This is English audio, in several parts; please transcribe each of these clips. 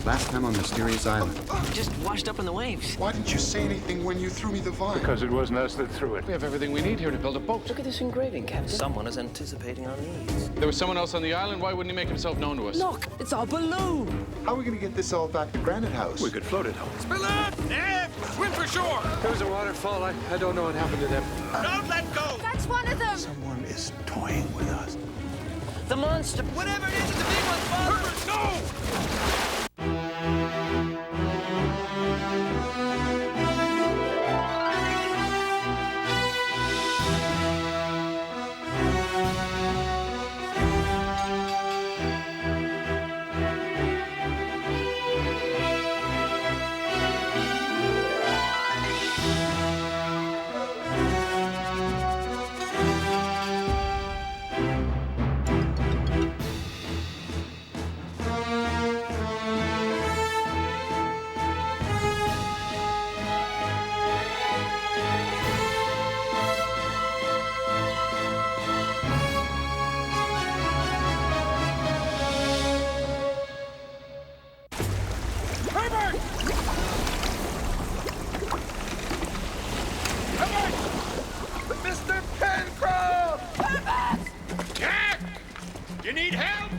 Last time on Mysterious Island. Just washed up in the waves. Why didn't you say anything when you threw me the vine? Because it wasn't us that threw it. We have everything we need here to build a boat. Look at this engraving, Captain. Someone is anticipating our needs. There was someone else on the island. Why wouldn't he make himself known to us? Look, it's our balloon. How are we going to get this all back to Granite House? We could float it home. Spill it! Ned! Swim for shore! There was a waterfall. I don't know what happened to them. Don't let go! That's one of them! Someone is toying with us. The monster. Whatever it is, it's a big one, Father! Herbert, go! Mr. Pencroft! Herbert! Jack! You need help?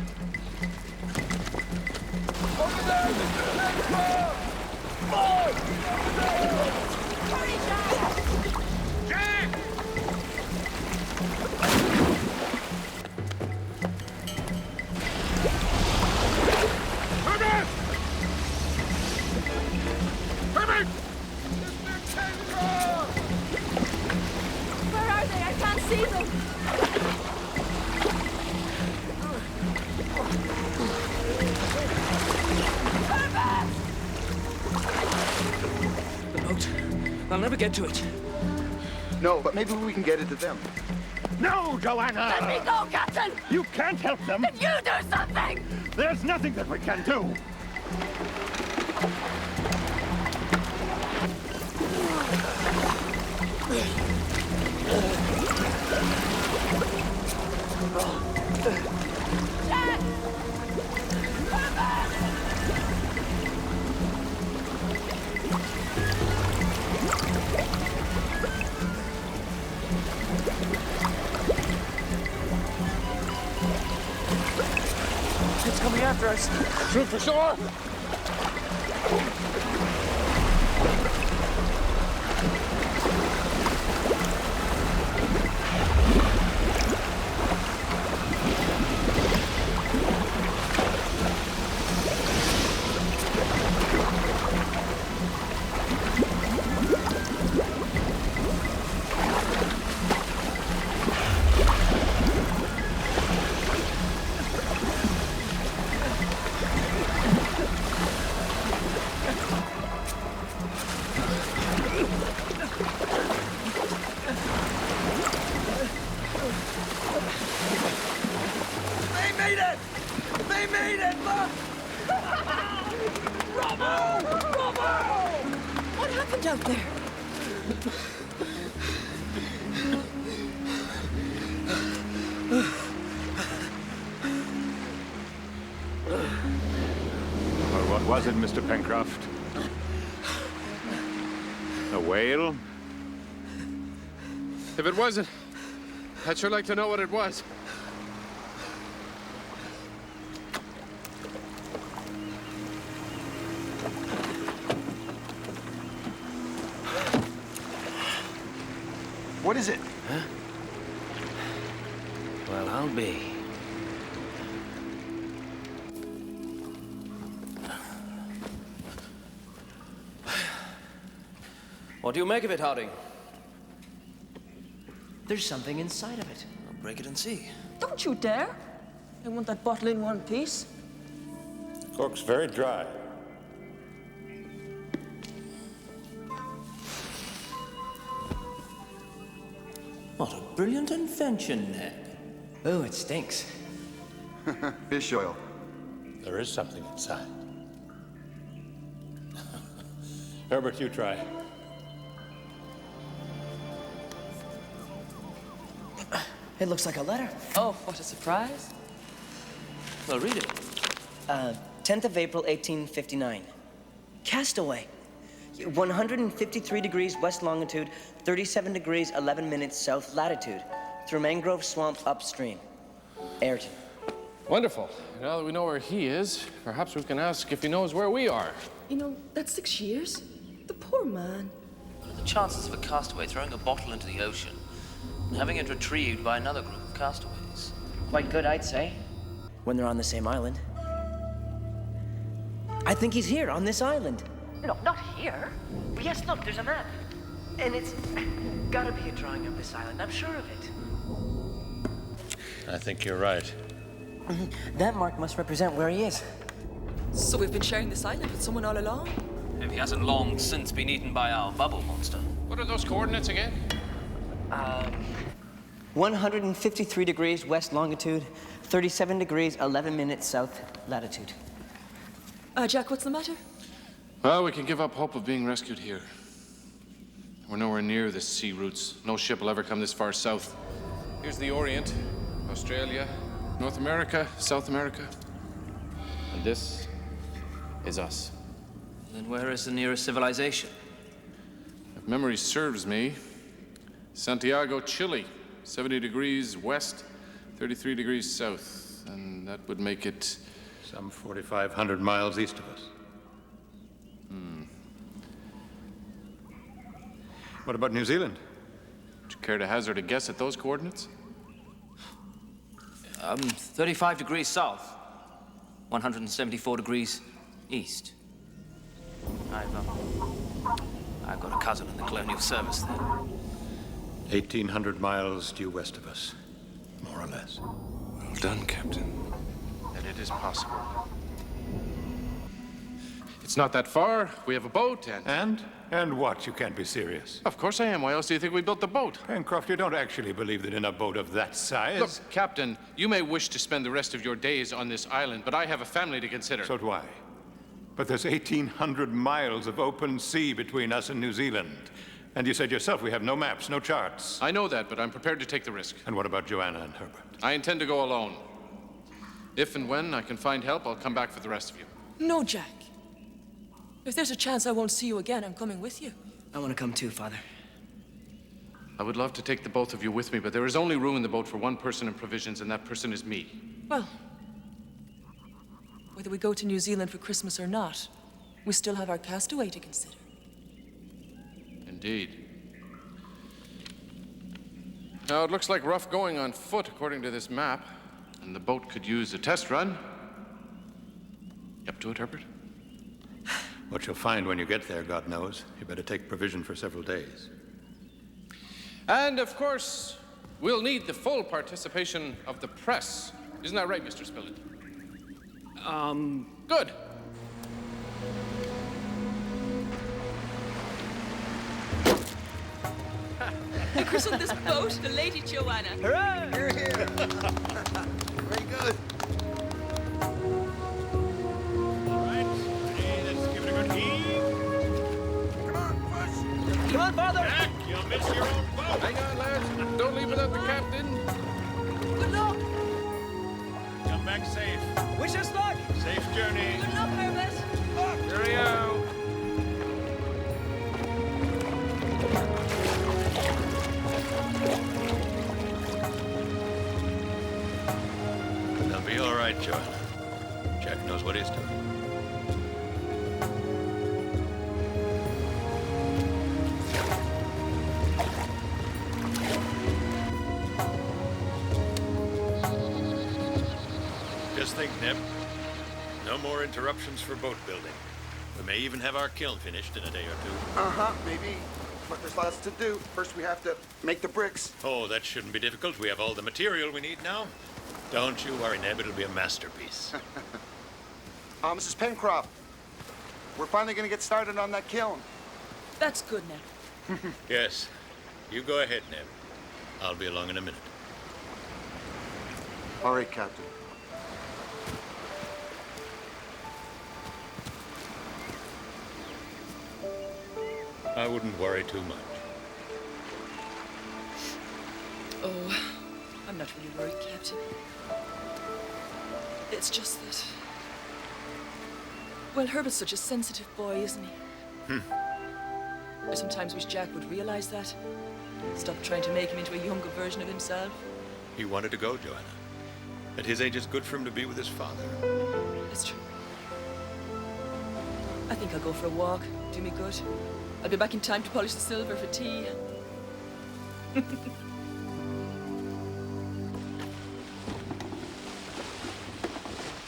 Over there, Mr. Pencroft! Hurry, Jack! Jack! Herbert! Herbert! Mr. Pencroft! Where are they? I can't see them. The boat. I'll never get to it. No, but maybe we can get it to them. No, Joanna! Let me go, Captain! You can't help them. You do something! There's nothing that we can do. Jack! Herbert! It's coming after us. Swim for shore! They made it! They made it! Look! Bravo! Bravo! What happened out there? Well, what was it, Mr. Pencroft? A whale? If it wasn't, I'd sure like to know what it was. What is it? Well, I'll be. What do you make of it, Harding? There's something inside of it. I'll break it and see. Don't you dare! I want that bottle in one piece. Cork's very dry. What a brilliant invention, Ned. Oh, it stinks. Fish oil. There is something inside. Herbert, you try. It looks like a letter. Oh, what a surprise. Well, read it. 10th of April, 1859. Castaway. 153 degrees west longitude, 37 degrees 11 minutes south latitude, through mangrove swamp upstream. Ayrton. Wonderful. Now that we know where he is, perhaps we can ask if he knows where we are. You know, that's 6 years. The poor man. What are the chances of a castaway throwing a bottle into the ocean and having it retrieved by another group of castaways? Quite good, I'd say. When they're on the same island. I think he's here, on this island. No, not here. But yes, look, there's a map. And it's gotta be a drawing of this island, I'm sure of it. I think you're right. That mark must represent where he is. So we've been sharing this island with someone all along? If he hasn't long since been eaten by our bubble monster. What are those coordinates again? 153 degrees west longitude, 37 degrees 11 minutes south latitude. Jack, what's the matter? Well, we can give up hope of being rescued here. We're nowhere near the sea routes. No ship will ever come this far south. Here's the Orient, Australia, North America, South America. And this is us. Then where is the nearest civilization? If memory serves me, Santiago, Chile, 70 degrees west, 33 degrees south. And that would make it... Some 4,500 miles east of us. What about New Zealand? Would you care to hazard a guess at those coordinates? 35 degrees south, 174 degrees east. I've got a cousin in the colonial service there. 1,800 miles due west of us, more or less. Well done, Captain. Then it is possible. It's not that far. We have a boat and... And what? You can't be serious. Of course I am. Why else do you think we built the boat? Pencroft, you don't actually believe that in a boat of that size? Look, Captain, you may wish to spend the rest of your days on this island, but I have a family to consider. So do I. But there's 1,800 miles of open sea between us and New Zealand. And you said yourself we have no maps, no charts. I know that, but I'm prepared to take the risk. And what about Joanna and Herbert? I intend to go alone. If and when I can find help, I'll come back for the rest of you. No, Jack. If there's a chance I won't see you again, I'm coming with you. I want to come too, Father. I would love to take the both of you with me, but there is only room in the boat for one person and provisions, and that person is me. Well, whether we go to New Zealand for Christmas or not, we still have our castaway to consider. Indeed. Now, it looks like rough going on foot, according to this map, and the boat could use a test run. You up to it, Herbert? What you'll find when you get there, God knows. You better take provision for several days. And, of course, we'll need the full participation of the press. Isn't that right, Mr. Spilett? Good. I christened this boat the Lady Joanna. Hooray! You're here. Very good. Come on, Father! You'll miss your own boat. Hang on, lads. Don't leave without the captain. Good luck! Come back safe. Wish us luck! Safe journey. Good luck, Herbert! Cheerio. They'll be all right, Joanna. Jack knows what he's doing. Just think, Neb. No more interruptions for boat building. We may even have our kiln finished in a day or two. Maybe. But there's lots to do. First, we have to make the bricks. Oh, that shouldn't be difficult. We have all the material we need now. Don't you worry, Neb. It'll be a masterpiece. Mrs. Pencroft, we're finally going to get started on that kiln. That's good, Ned. Yes. You go ahead, Neb. I'll be along in a minute. All right, Captain. I wouldn't worry too much. Oh, I'm not really worried, Captain. It's just that Well, Herbert's such a sensitive boy, isn't he? I sometimes wish Jack would realize that. Stop trying to make him into a younger version of himself. He wanted to go, Joanna. At his age, it's good for him to be with his father. That's true. I think I'll go for a walk. Do me good. I'll be back in time to polish the silver for tea.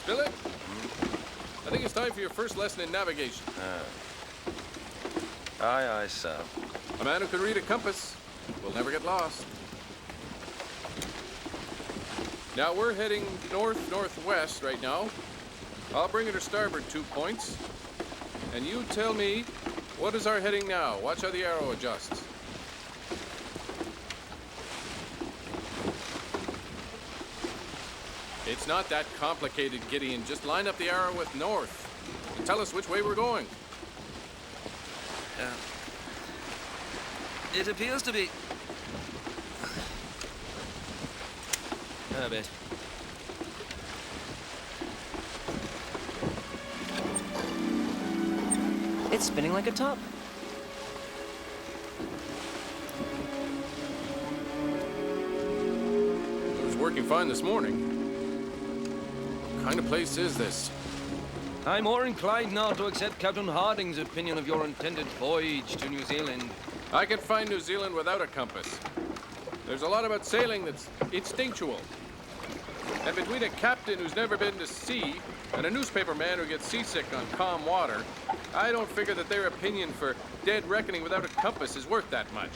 Spilett? I think it's time for your first lesson in navigation. Aye, aye, sir. A man who can read a compass will never get lost. Now we're heading north-northwest right now. I'll bring it to starboard 2 points. And you tell me, what is our heading now? Watch how the arrow adjusts. It's not that complicated, Gideon. Just line up the arrow with north and tell us which way we're going. It appears to be... A bit. It's spinning like a top. It was working fine this morning. What kind of place is this? I'm more inclined now to accept Captain Harding's opinion of your intended voyage to New Zealand. I can find New Zealand without a compass. There's a lot about sailing that's instinctual. And between a captain who's never been to sea and a newspaper man who gets seasick on calm water, I don't figure that their opinion for dead reckoning without a compass is worth that much.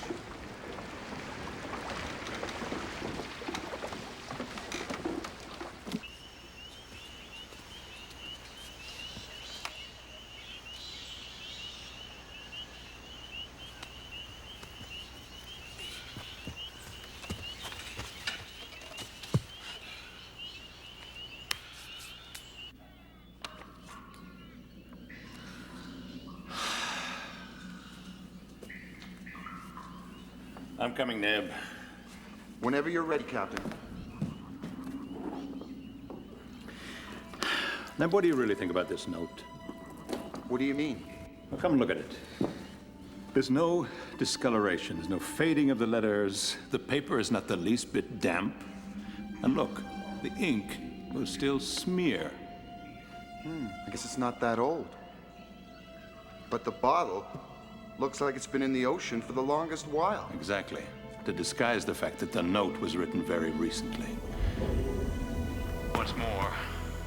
I'm coming, Neb. Whenever you're ready, Captain. Neb, what do you really think about this note? What do you mean? Well, come and look at it. There's no discoloration, there's no fading of the letters. The paper is not the least bit damp. And look, the ink will still smear. I guess it's not that old. But the bottle looks like it's been in the ocean for the longest while. Exactly. To disguise the fact that the note was written very recently. What's more,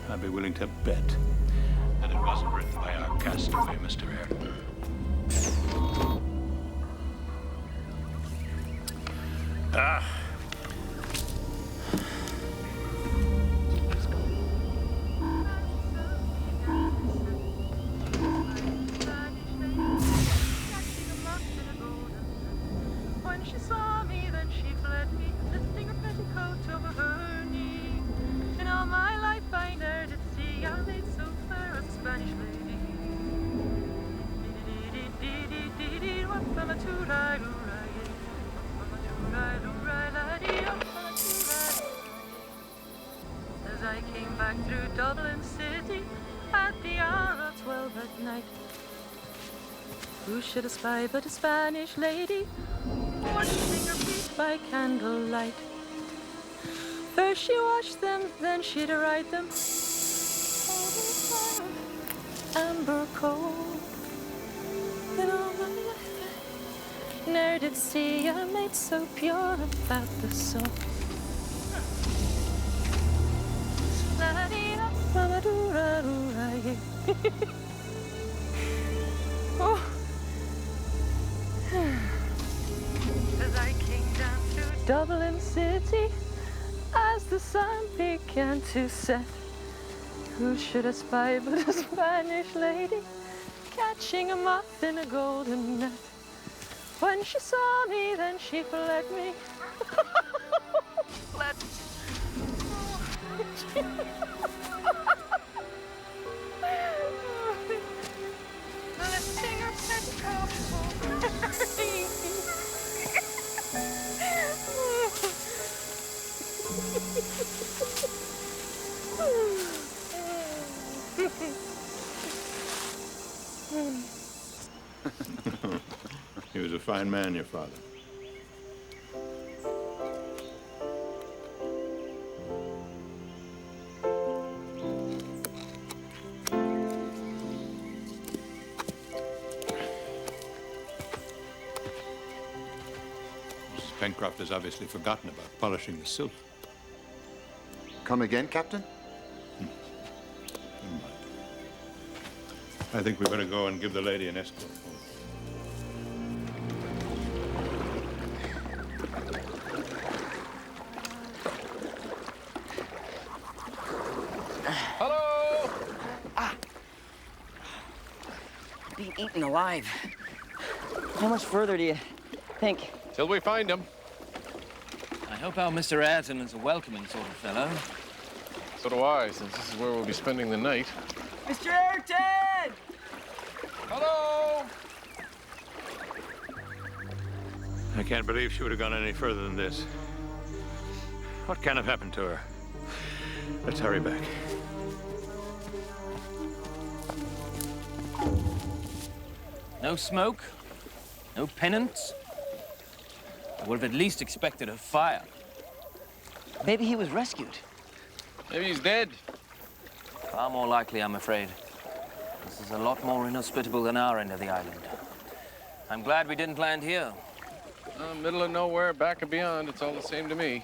I'd be willing to bet that it wasn't written by our castaway, Mr. Ayrton. Ah. When she saw me, then she fled me, lifting her petticoat over her knee. In all my life I ne'er did see a maid so fair as a Spanish lady. As I came back through Dublin City at the hour of 12 at night, who should espy but a Spanish lady, washing her feet by candlelight. First she washed them, then she'd ride them amber cold. In all my life I ne'er did see a maid so pure about the soul. Oh. As I came down to Dublin City, as the sun began to set, who should espy but a Spanish lady, catching a moth in a golden net. When she saw me, then she fled me. Fled. Lifting her petticoat over her knee. He was a fine man, your father. Mrs. Pencroft has obviously forgotten about polishing the silk. Come again, Captain? Never mind. I think we better go and give the lady an escort home. Hello! Being eaten alive. How much further do you think? Till we find him. I hope our Mr. Ayrton is a welcoming sort of fellow. So do I, since this is where we'll be spending the night. Mr. Ayrton! Hello! I can't believe she would have gone any further than this. What can have happened to her? Let's hurry back. No smoke, no pennants. I would have at least expected a fire. Maybe he was rescued. Maybe he's dead. Far more likely, I'm afraid. This is a lot more inhospitable than our end of the island. I'm glad we didn't land here. Middle of nowhere, back and beyond, it's all the same to me.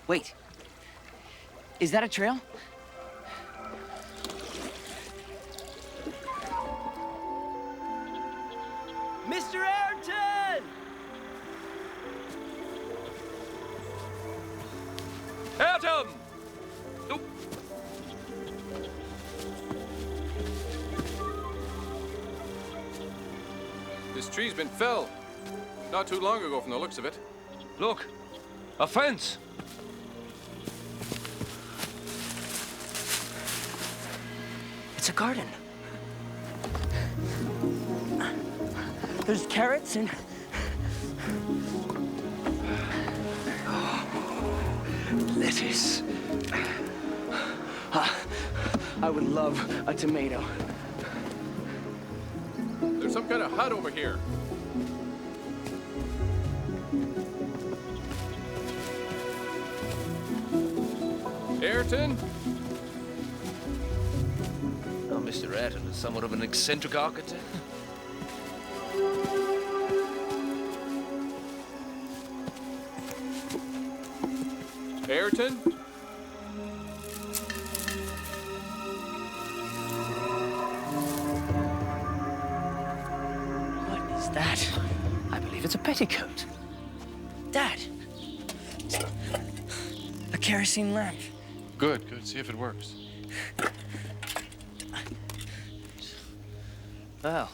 Wait. Is that a trail? Mr. Ayrton! Ayrton! Oh. This tree's been felled. Not too long ago from the looks of it. Look, a fence. It's a garden. There's carrots and... lettuce. I would love a tomato. There's some kind of hut over here. Ayrton? Oh, Mr. Ayrton is somewhat of an eccentric architect. Ayrton? What is that? I believe it's a petticoat. Dad! A kerosene lamp. Good, good. See if it works. Well,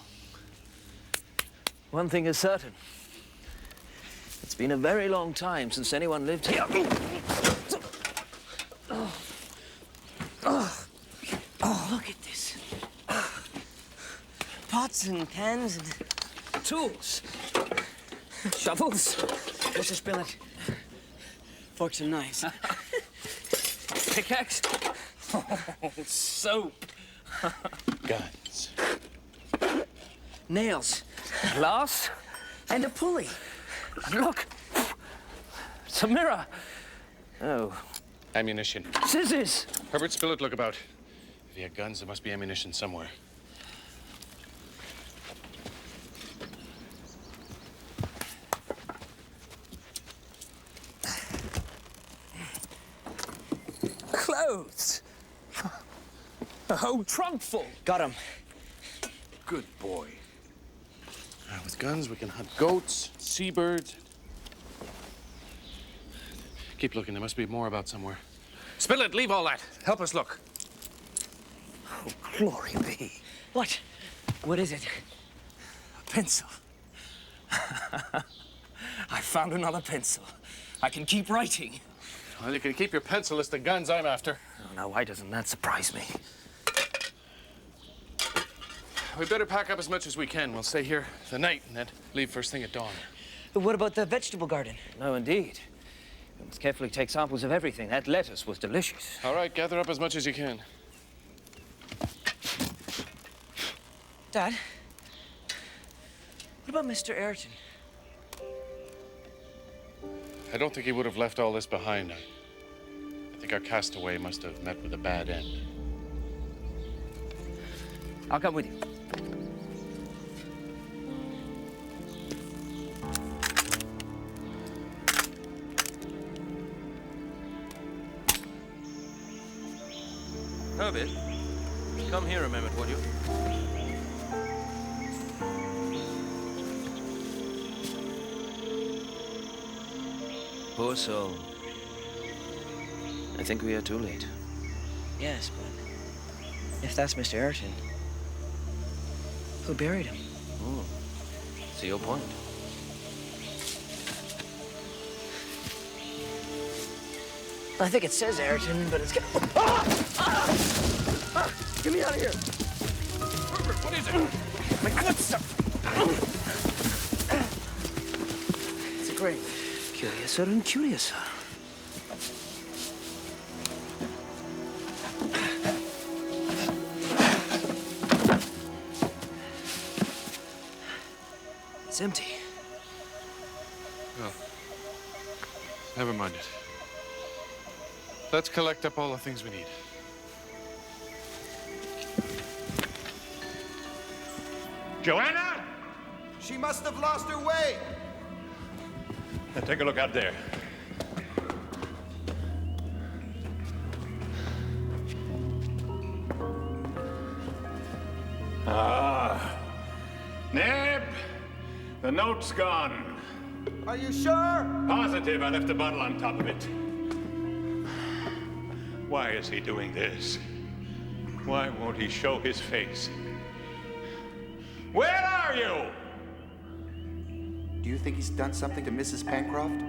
one thing is certain. It's been a very long time since anyone lived here. Oh, look at this. Pots and pans and tools. Shovels. What's a spillet? Forks and knives. Pickaxe? Oh, soap. Guns. Nails. Glass? And a pulley. And look! It's a mirror. Oh. Ammunition. Scissors! Herbert Spilett, look about. If he had guns, there must be ammunition somewhere. Clothes! A whole trunk full. Got him. Good boy. With guns, we can hunt goats, seabirds. Keep looking. There must be more about somewhere. Spilett, leave all that. Help us look. Oh, glory be. What? What is it? A pencil. I found another pencil. I can keep writing. Well, you can keep your pencil. It's the guns I'm after. Oh, now, why doesn't that surprise me? We better pack up as much as we can. We'll stay here the night and then leave first thing at dawn. What about the vegetable garden? No, indeed. You must carefully take samples of everything. That lettuce was delicious. All right, gather up as much as you can. Dad, what about Mr. Ayrton? I don't think he would have left all this behind. I think our castaway must have met with a bad end. I'll come with you. Herbert, come here a moment, would you? Poor soul. I think we are too late. Yes, but if that's Mr. Ayrton, who buried him? Oh, see your point. I think it says Ayrton, but it's got... Get me out of here! Herbert, what is it? My good stuff! It's a grave. Curiouser and curiouser. It's empty. Oh. Never mind it. Let's collect up all the things we need. Joanna! She must have lost her way. Now take a look out there. Ah. Neb! The note's gone. Are you sure? Positive, I left a bottle on top of it. Why is he doing this? Why won't he show his face? Where are you? Do you think he's done something to Mrs. Pencroft?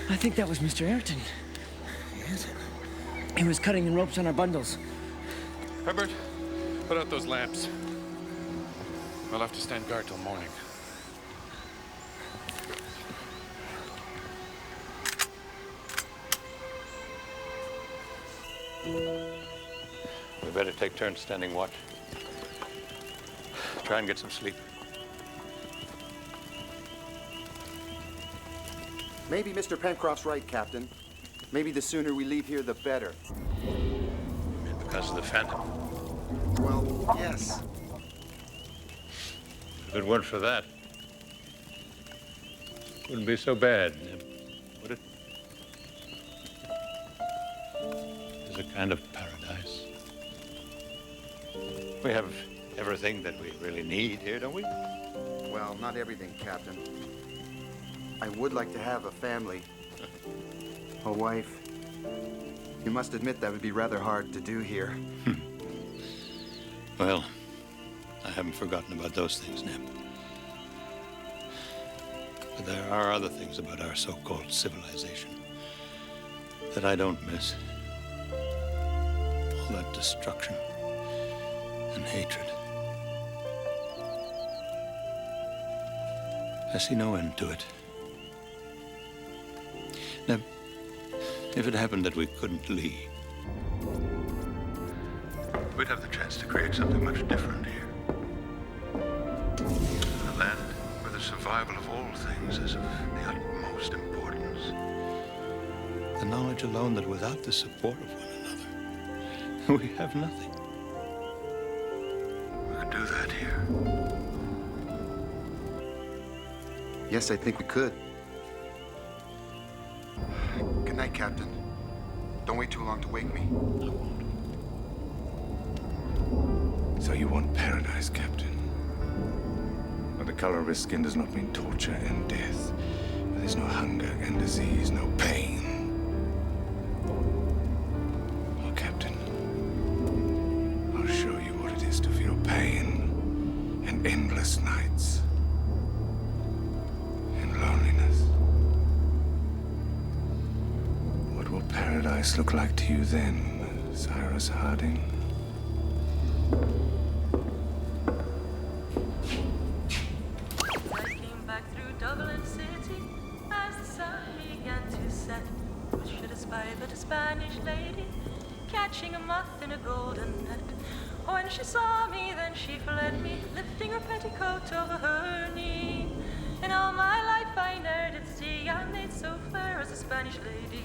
I think that was Mr. Ayrton. Yes. He was cutting the ropes on our bundles. Herbert, put out those lamps. I'll have to stand guard till morning. We better take turns standing watch. Try and get some sleep. Maybe Mr. Pencroft's right, Captain. Maybe the sooner we leave here, the better. You mean because of the Phantom? Well, yes. If it weren't for that, wouldn't be so bad, would it? There's is a kind of paradise. We have everything that we really need here, don't we? Well, not everything, Captain. I would like to have a family. A wife. You must admit that would be rather hard to do here. Well, I haven't forgotten about those things, Neb. But there are other things about our so-called civilization that I don't miss. All that destruction and hatred. I see no end to it. Now, if it happened that we couldn't leave, we'd have the chance to create something much different here. A land where the survival of all things is of the utmost importance. The knowledge alone that without the support of one another, we have nothing. We could do that here. Yes, I think we could. Good night, Captain. Don't wait too long to wake me. I won't. So you want paradise, Captain? But the color of his skin does not mean torture and death. Where there's no hunger and disease, no pain. Oh, Captain, I'll show you what it is to feel pain and endless nights and loneliness. What will paradise look like to you then, Cyrus Harding? But a Spanish lady catching a moth in a golden net. When she saw me, then she fled me, lifting her petticoat over her knee. And all my life I ne'er did see a maid so fair as a Spanish lady.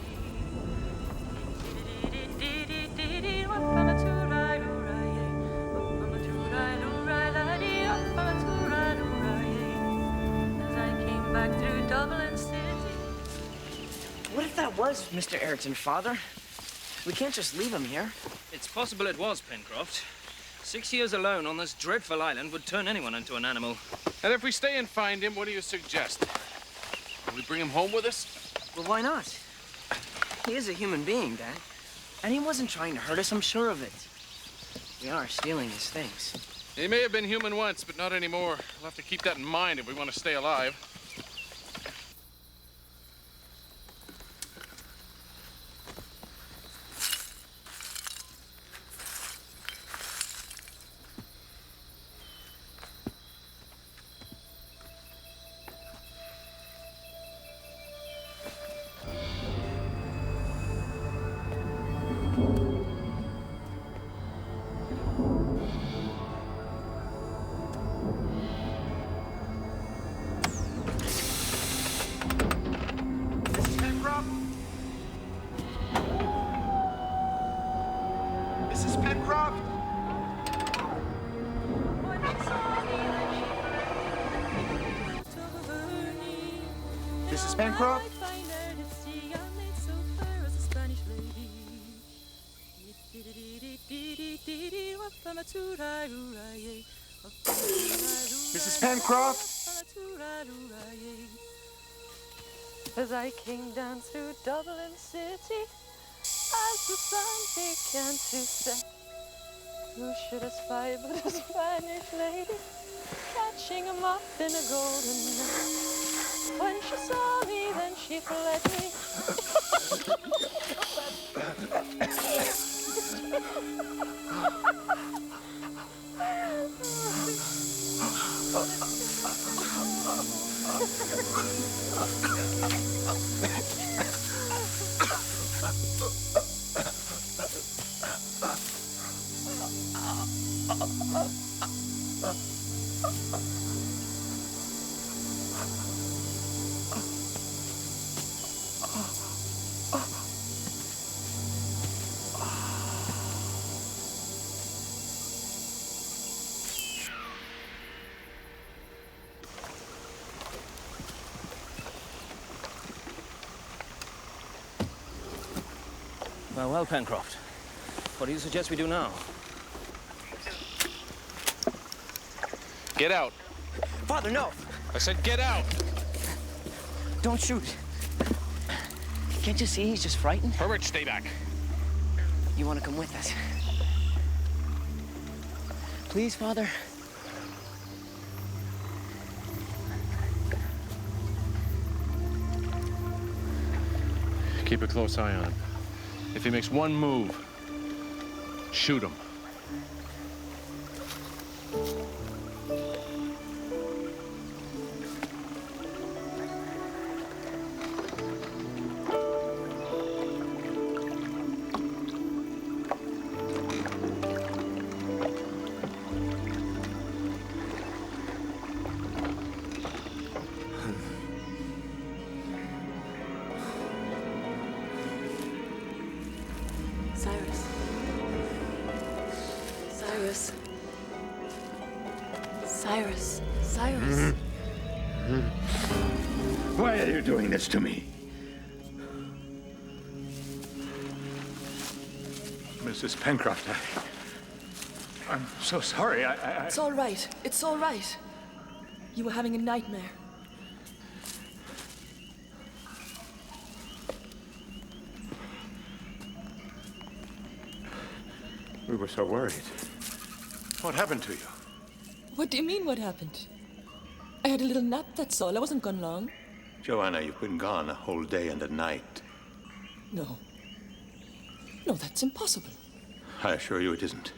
As I came back through Dublin City. What if that was Mr. Ayrton, Father? We can't just leave him here. It's possible it was, Pencroft. 6 years alone on this dreadful island would turn anyone into an animal. And if we stay and find him, what do you suggest? Will we bring him home with us? Well, why not? He is a human being, Dad. And he wasn't trying to hurt us, I'm sure of it. We are stealing his things. He may have been human once, but not anymore. We'll have to keep that in mind if we want to stay alive. Mrs. Pencroft? Mrs. Pencroft? As I came down through Dublin City, as the sun began to set, who should espy but a Spanish lady, catching a moth in a golden net. When she saw me, then she fled me. Well, Pencroft. What do you suggest we do now? Get out. Father, no! I said get out! Don't shoot. Can't you see he's just frightened? Herbert, stay back. You want to come with us? Please, Father. Keep a close eye on him. If he makes one move, shoot him. Cyrus. Cyrus. Cyrus. Cyrus. Why are you doing this to me? Mrs. Pencroft, I'm so sorry. It's all right. It's all right. You were having a nightmare. We were so worried. What happened to you? What do you mean, what happened? I had a little nap, that's all. I wasn't gone long. Joanna, you've been gone a whole day and a night. No. No, that's impossible. I assure you it isn't.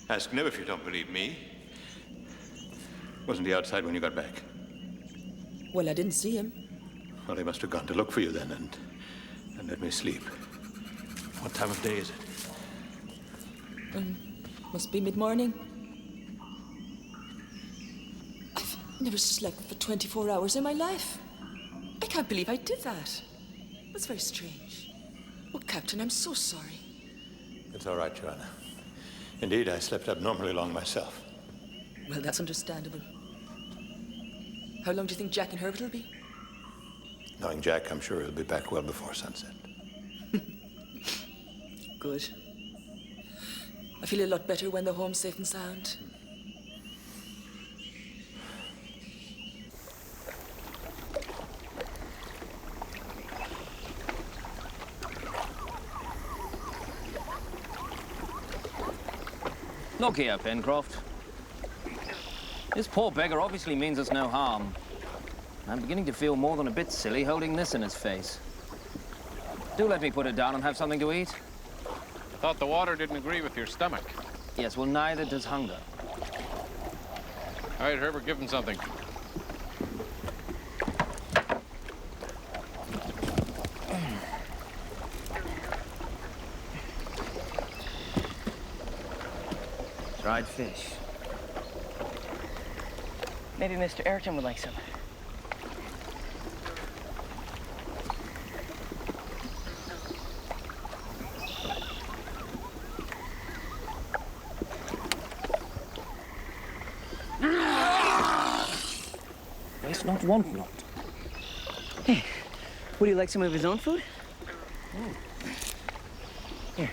Ask Nib if you don't believe me. Wasn't he outside when you got back? Well, I didn't see him. Well, he must have gone to look for you then and let me sleep. What time of day is it? Must be mid-morning. I've never slept for 24 hours in my life. I can't believe I did that. That's very strange. Oh, Captain, I'm so sorry. It's all right, Joanna. Indeed, I slept abnormally long myself. Well, that's understandable. How long do you think Jack and Herbert will be? Knowing Jack, I'm sure he'll be back well before sunset. Good. I feel a lot better when they're home safe and sound. Look here, Pencroft. This poor beggar obviously means us no harm. I'm beginning to feel more than a bit silly holding this in his face. Do let me put it down and have something to eat. I thought the water didn't agree with your stomach. Yes, well, neither does hunger. All right, Herbert, give him something. Dried fish. Maybe Mr. Ayrton would like some. Waste not, want not. Hey, would you like some of his own food? Here.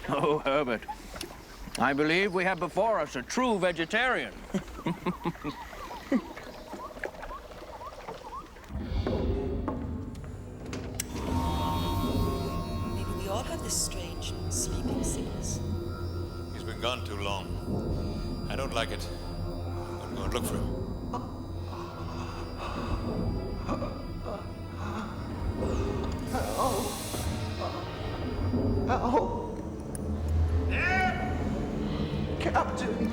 Oh, Herbert. I believe we have before us a true vegetarian. Maybe we all have this strange sleeping sickness. He's been gone too long. I don't like it. I'm going to look for him. Help! Help! Captain!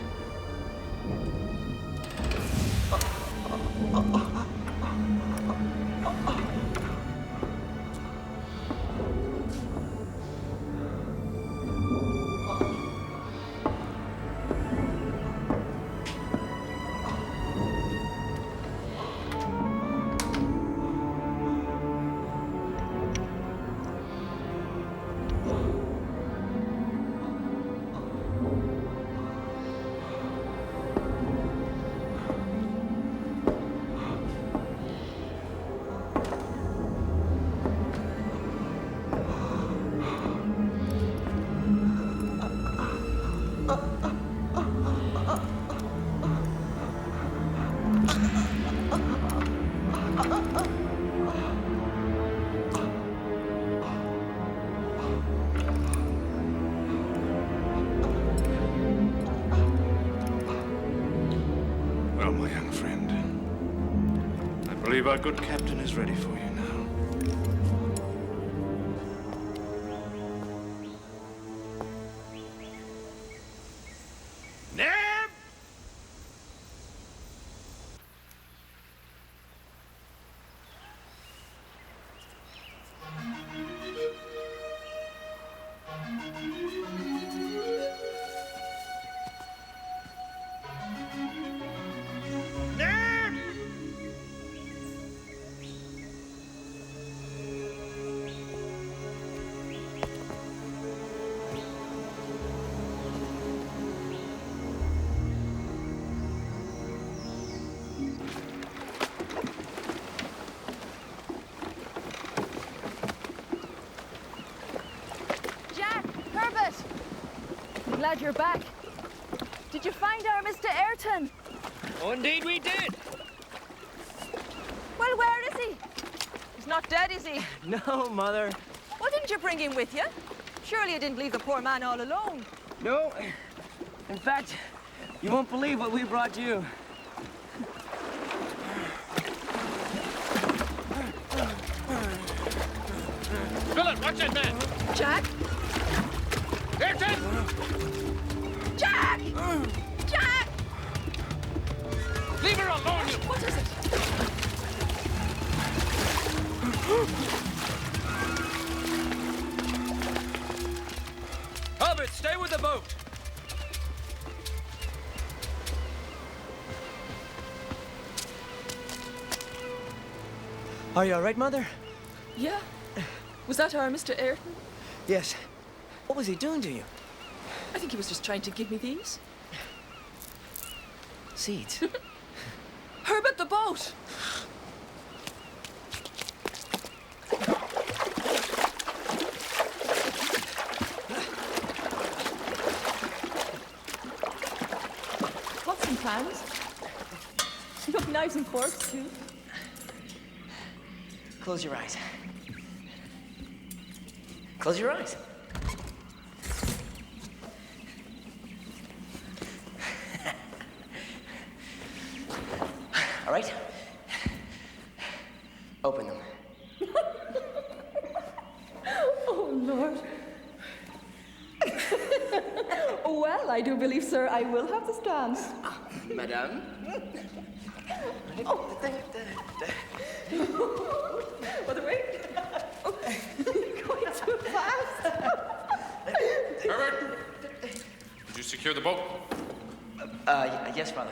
believe our good captain is ready for you now. Neb! Jack, Herbert! Glad you're back. Did you find our Mr. Ayrton? Oh, indeed we did. Well, where is he? He's not dead, is he? No, Mother. Well, didn't you bring him with you? Surely you didn't leave the poor man all alone. No. In fact, you won't believe what we brought you. Philip, watch that man! Jack? Ayrton! Jack! Jack! Leave her alone, you... What is it? Herbert, stay with the boat. Are you all right, Mother? Yeah? Was that our Mr. Ayrton? Yes. What was he doing to you? I think he was just trying to give me these. Seeds. Herbert, the boat! Pots and pans. You got knives and forks, too. Close your eyes. Close your eyes. All right. Open them. Oh, Lord. Well, I do believe, sir, I will have the stands. Madame. Oh. By wait. Oh, you're going too fast. Herbert! Did you secure the boat? Yes, Father.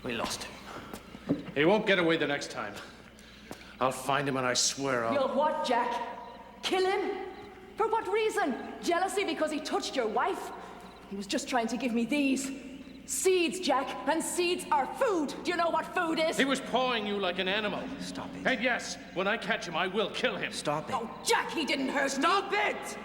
We lost him. He won't get away the next time. I'll find him and I swear I'll... You'll what, Jack? Kill him? For what reason? Jealousy because he touched your wife? He was just trying to give me these. Seeds, Jack, and seeds are food. Do you know what food is? He was pawing you like an animal. Stop it. And yes, when I catch him, I will kill him. Stop it. Oh, Jack, he didn't hurt me. Stop it!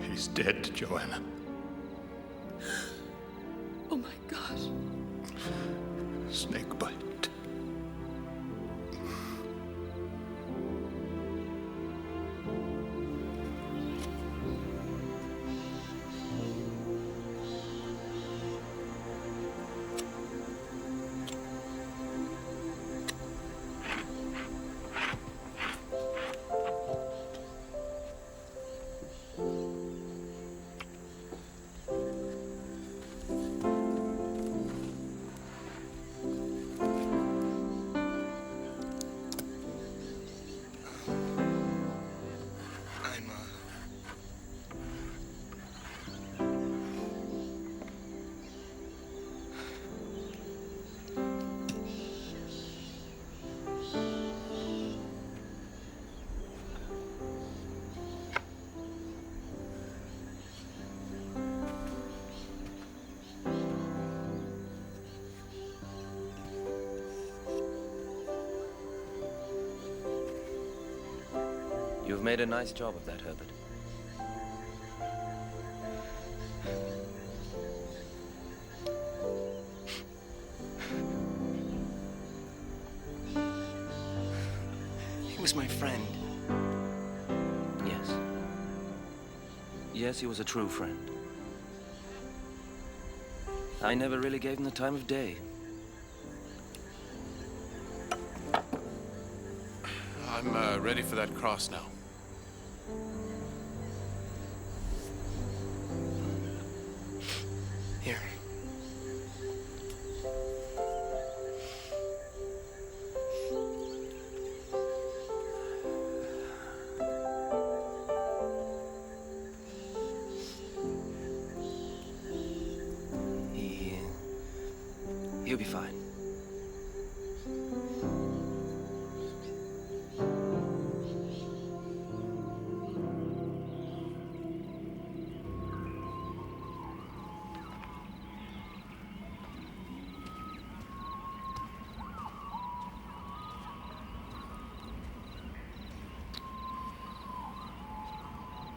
He's dead, Joanna. Oh, my God. Snake bite. You've made a nice job of that, Herbert. was my friend. Yes. Yes, he was a true friend. I never really gave him the time of day. I'm ready for that cross now. Here. He'll be fine.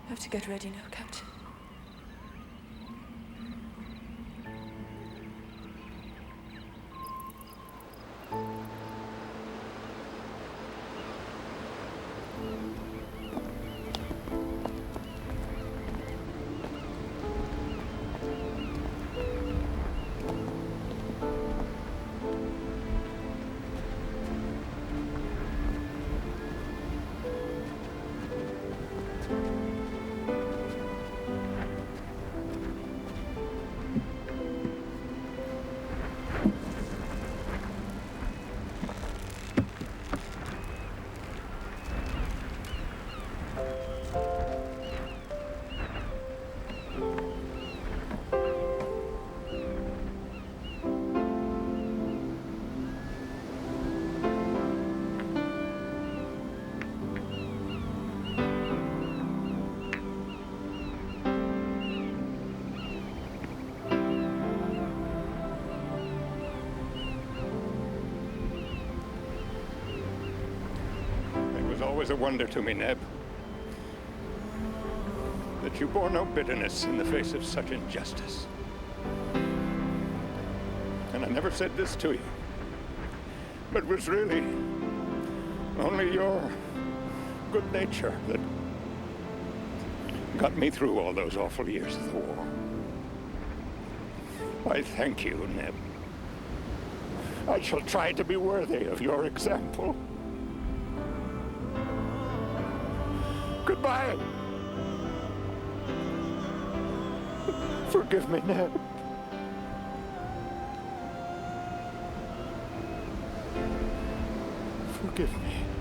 I have to get ready now, Captain. It was always a wonder to me, Neb, that you bore no bitterness in the face of such injustice. And I never said this to you, but it was really only your good nature that got me through all those awful years of the war. I thank you, Neb. I shall try to be worthy of your example. Goodbye. Forgive me, Neb. Forgive me.